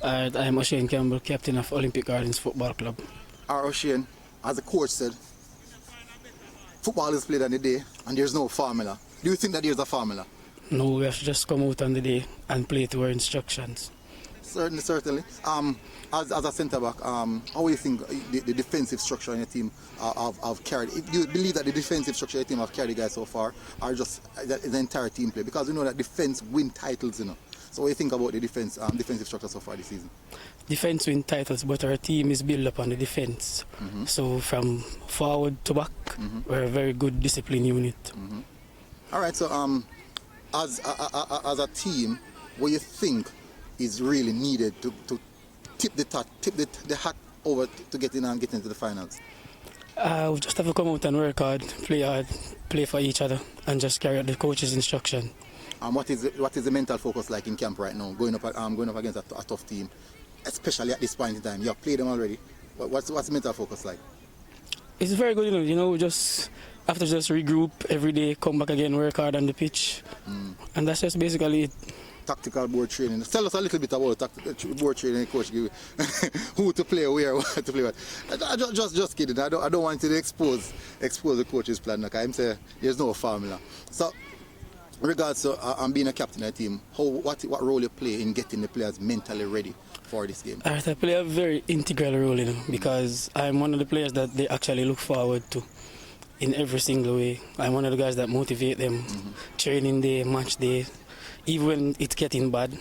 I am Oshane Campbell, captain of Olympic Gardens Football Club. Oshane, as the coach said, football is played on the day and there's no formula. Do you think that there's a formula? No, we have to just come out on the day and play to our instructions. Certainly. As a centre back, how do you think the defensive structure in your team have carried? Do you believe that the defensive structure of your team have carried you guys so far, or just the entire team play? Because we know that defense win titles, So what do you think about the defensive structure so far this season? Defense win titles, but our team is built up on the defense. So from forward to back, we're a very good disciplined unit. All right. So as a team, what do you think is really needed to tip the hat over to get in and get into the finals? We just have to come out and work hard, play for each other, and just carry out the coach's instruction. What is the mental focus like in camp right now, going up against a tough team, especially at this point in time? You have played them already. What's the mental focus like? It's very good, we just have to just regroup every day, come back again, work hard on the pitch, and that's just basically it. Tactical board training. Tell us a little bit about tactical board training, coach. Who to play where, what to play what. Just kidding. I don't want to expose the coach's plan. Like I'm saying, there's no formula. So, in regards to being a captain of the team, what role you play in getting the players mentally ready for this game? I play a very integral role, because I'm one of the players that they actually look forward to in every single way. I'm one of the guys that motivate them, training day, match day. Even when it's getting bad,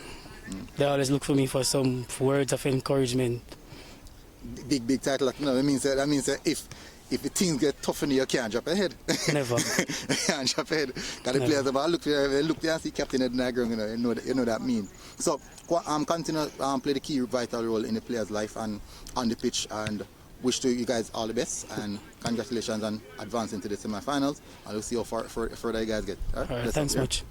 they always look for me for some words of encouragement. Big title. That means that if the things get tough in you can't drop ahead. Never. You can't drop ahead. Because the players have look there and see captain at the ground, you know that mean. So continue play the key vital role in the player's life and on the pitch, and wish to you guys all the best and congratulations on advancing to the semi-finals, and we'll see how further you guys get. All right, thanks much.